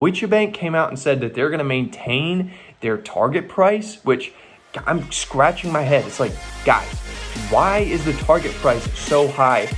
Deutsche Bank came out and said that they're going to maintain their target price, which I'm scratching my head. It's like, guys, why is the target price so high?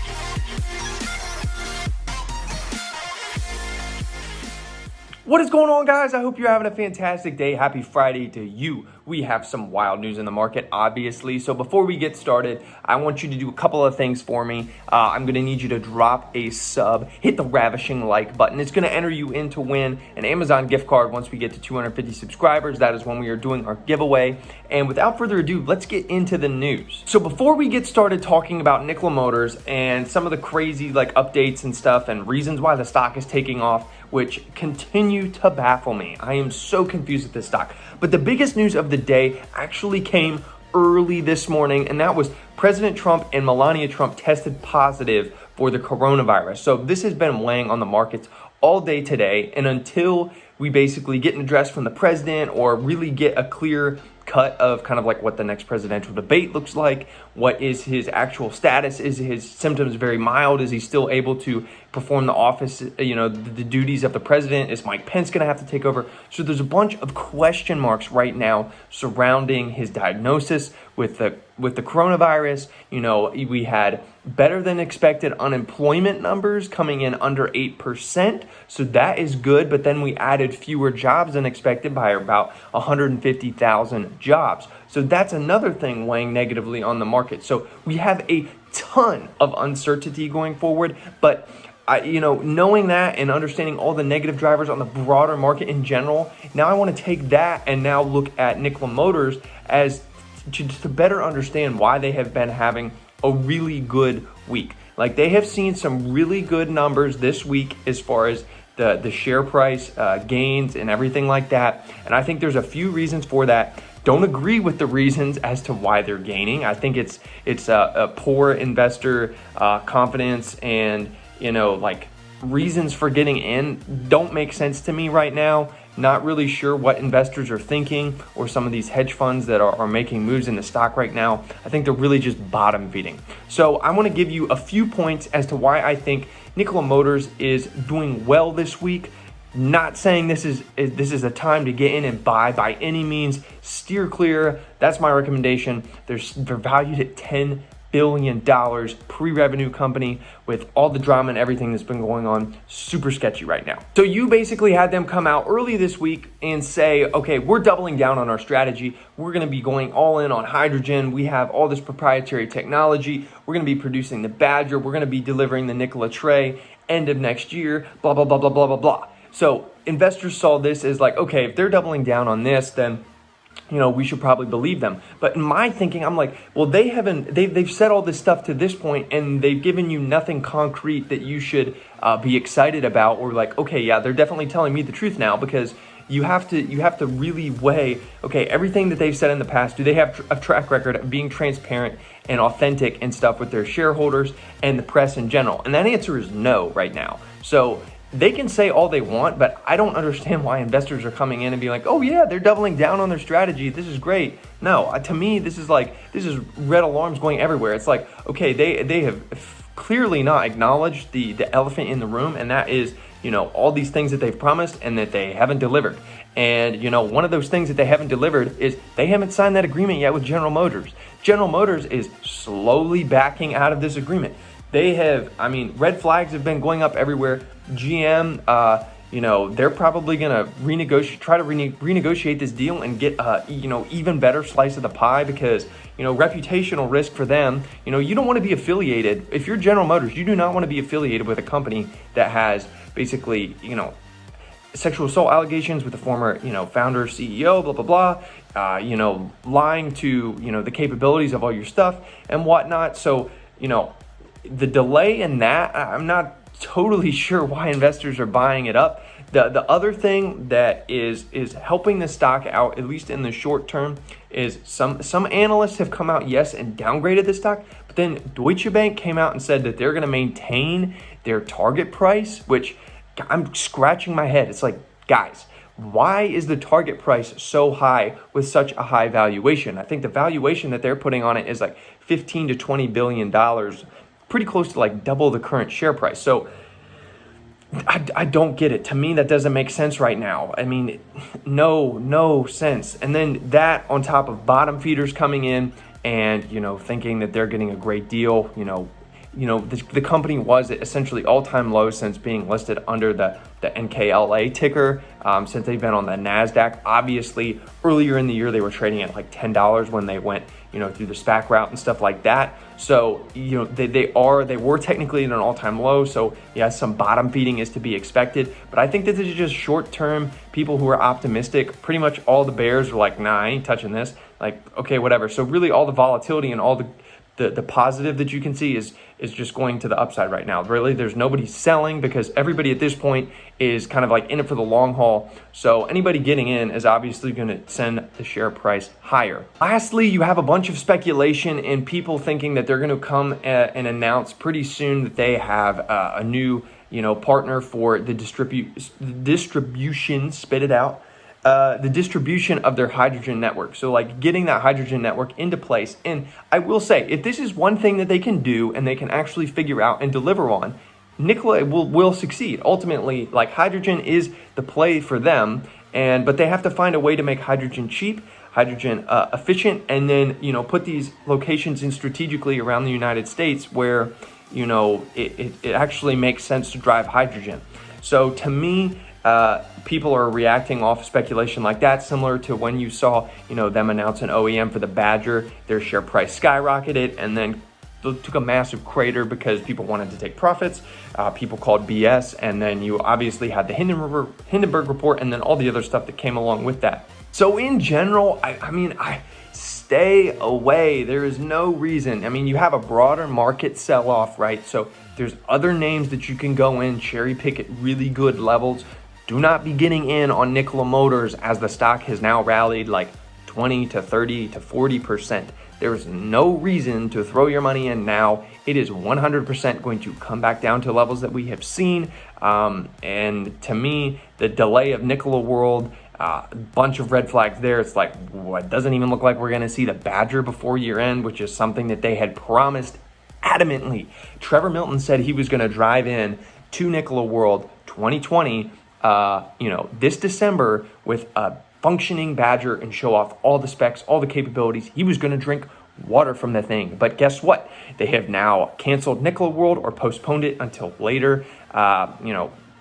What is going on, guys? I hope you're having a fantastic day. Happy Friday to you. We have some wild news in the market, obviously. So before we get started, I want you to do a couple of things for me. I'm going to need you to drop a sub, hit the ravishing like button. It's going to enter you in to win an Amazon gift card once we get to 250 subscribers. That is when we are doing our giveaway. And without further ado, let's get into the news. So before we get started talking about Nikola Motors and some of the crazy updates and stuff and reasons why the stock is taking off, which continue to baffle me. I am so confused with this stock. But the biggest news of the day actually came early this morning, and that was President Trump and Melania Trump tested positive for the coronavirus. So this has been weighing on the markets all day today, and until we basically get an address from the president or really get a clear cut of kind of like what the next presidential debate looks like, what is his actual status, is his symptoms very mild, is he still able to perform the office, the duties of the president, is Mike Pence going to have to take over? So there's a bunch of question marks right now surrounding his diagnosis with the coronavirus. We had better than expected unemployment numbers coming in under 8%. So that is good. But then we added fewer jobs than expected by about 150,000 jobs. So that's another thing weighing negatively on the market. So we have a ton of uncertainty going forward. But knowing that and understanding all the negative drivers on the broader market in general, now I want to take that and now look at Nikola Motors as to better understand why they have been having a really good week. Like, they have seen some really good numbers this week as far as the share price gains and everything like that. And I think there's a few reasons for that. Don't agree with the reasons as to why they're gaining. I think it's a poor investor confidence, and reasons for getting in don't make sense to me right now. Not really sure what investors are thinking, or some of these hedge funds that are making moves in the stock right now. I think they're really just bottom feeding. So I want to give you a few points as to why I think Nikola Motors is doing well this week. Not saying this is a time to get in and buy by any means. Steer clear. That's my recommendation. They're valued at $10 billion, pre-revenue company with all the drama and everything that's been going on. Super sketchy right now. So you basically had them come out early this week and say, okay, we're doubling down on our strategy. We're going to be going all in on hydrogen. We have all this proprietary technology. We're going to be producing the Badger. We're going to be delivering the Nikola Tre end of next year, blah, blah, blah, blah, blah, blah, blah. So investors saw this as like, okay, if they're doubling down on this, then we should probably believe them. But in my thinking, I'm like, well, they've said all this stuff to this point, and they've given you nothing concrete that you should be excited about, or like, okay, yeah, they're definitely telling me the truth now, because you have to really weigh, okay, everything that they've said in the past. Do they have a track record of being transparent and authentic and stuff with their shareholders and the press in general? And that answer is no right now. So they can say all they want, but I don't understand why investors are coming in and being like, oh yeah, they're doubling down on their strategy. This is great. No, to me, this is red alarms going everywhere. It's like, okay, they have clearly not acknowledged the elephant in the room, and that is, all these things that they've promised and that they haven't delivered. And, one of those things that they haven't delivered is they haven't signed that agreement yet with General Motors. General Motors is slowly backing out of this agreement. They have, red flags have been going up everywhere. GM, they're probably going to renegotiate this deal and get even better slice of the pie, because, reputational risk for them. You don't want to be affiliated. If you're General Motors, you do not want to be affiliated with a company that has basically, sexual assault allegations with the former, founder, CEO, blah, blah, blah, lying to, the capabilities of all your stuff and whatnot. So, the delay in that, I'm not totally sure why investors are buying it up. The other thing that is helping the stock out, at least in the short term, is some analysts have come out, yes, and downgraded the stock, but then Deutsche Bank came out and said that they're going to maintain their target price, which I'm scratching my head. It's like, guys, why is the target price so high with such a high valuation? I think the valuation that they're putting on it is like $15 to $20 billion, pretty close to like double the current share price. So I don't get it. To me, that doesn't make sense right now. I mean, no sense. And then that on top of bottom feeders coming in and, thinking that they're getting a great deal, the company was at essentially all-time low since being listed under the NKLA ticker, since they've been on the NASDAQ. Obviously, earlier in the year, they were trading at like $10 when they went, through the SPAC route and stuff like that. So, they were technically at an all-time low. So, yeah, some bottom feeding is to be expected. But I think this is just short-term people who are optimistic. Pretty much all the bears are like, nah, I ain't touching this. Like, okay, whatever. So really all the volatility and all the positive that you can see is just going to the upside right now. Really, there's nobody selling because everybody at this point is kind of like in it for the long haul. So anybody getting in is obviously going to send the share price higher. Lastly, you have a bunch of speculation and people thinking that they're going to come and announce pretty soon that they have a new, partner for the distribution, spit it out. The distribution of their hydrogen network. So like getting that hydrogen network into place. And I will say, if this is one thing that they can do and they can actually figure out and deliver on, Nikola will succeed. Ultimately, like hydrogen is the play for them, but they have to find a way to make hydrogen cheap, hydrogen efficient, and then, put these locations in strategically around the United States where, it actually makes sense to drive hydrogen. So to me, people are reacting off speculation like that, similar to when you saw, them announce an OEM for the Badger. Their share price skyrocketed and then took a massive crater because people wanted to take profits. People called BS, and then you obviously had the Hindenburg report, and then all the other stuff that came along with that. So in general, I stay away. There is no reason. You have a broader market sell-off, right? So there's other names that you can go in, cherry pick at really good levels. Do not be getting in on Nikola Motors as the stock has now rallied like 20 to 30 to 40%. There's no reason to throw your money in now. It is 100% going to come back down to levels that we have seen. And to me, the delay of Nikola World, a bunch of red flags there. It's like, what doesn't even look like we're going to see the Badger before year end, which is something that they had promised adamantly. Trevor Milton said he was going to drive in to Nikola World 2020, this December with a functioning Badger and show off all the specs, all the capabilities. He was going to drink water from the thing. But guess what? They have now canceled Nikola World or postponed it until later.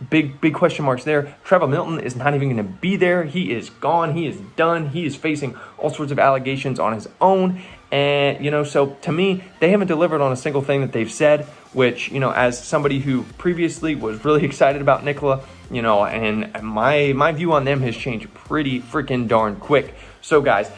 Big question marks there. Trevor Milton is not even going to be there. He is gone. He is done. He is facing all sorts of allegations on his own. And, so to me, they haven't delivered on a single thing that they've said, which, as somebody who previously was really excited about Nikola, and my view on them has changed pretty freaking darn quick. So guys,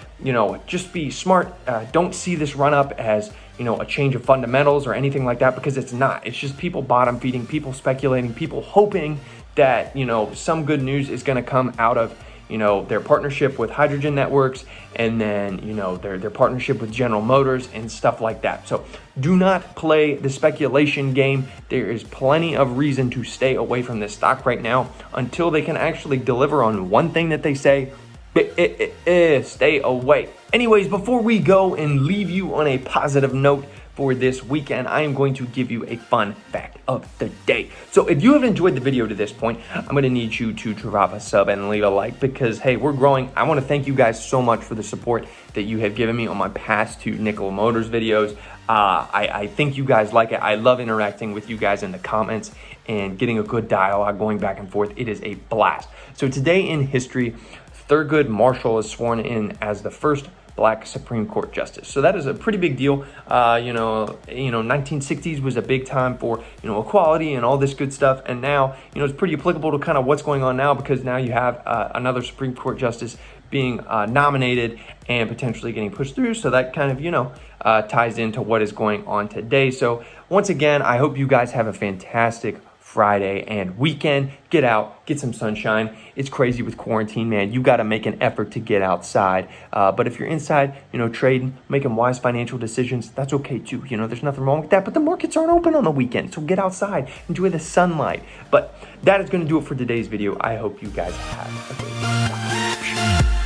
just be smart. Don't see this run up as, a change of fundamentals or anything like that, because it's not. It's just people bottom feeding, people speculating, people hoping that, some good news is going to come out of, their partnership with hydrogen networks, and then, their partnership with General Motors and stuff like that. So do not play the speculation game. There is plenty of reason to stay away from this stock right now until they can actually deliver on one thing that they say. Stay away. Anyways, before we go and leave you on a positive note for this weekend, I am going to give you a fun fact of the day. So if you have enjoyed the video to this point, I'm going to need you to drop a sub and leave a like, because hey, we're growing. I want to thank you guys so much for the support that you have given me on my past two Nikola Motors videos. I think you guys like it. I love interacting with you guys in the comments and getting a good dialogue going back and forth. It is a blast. So today in history, Thurgood Marshall is sworn in as the first Black Supreme Court justice. So that is a pretty big deal. 1960s was a big time for, equality and all this good stuff. And now, it's pretty applicable to kind of what's going on now, because now you have another Supreme Court justice being nominated and potentially getting pushed through. So that kind of, ties into what is going on today. So once again, I hope you guys have a fantastic Friday and weekend. Get out, get some sunshine. It's crazy with quarantine, man. You got to make an effort to get outside. But if you're inside, trading, making wise financial decisions, that's okay too. There's nothing wrong with that. But the markets aren't open on the weekend, so get outside, enjoy the sunlight. But that is going to do it for today's video. I hope you guys have a great day.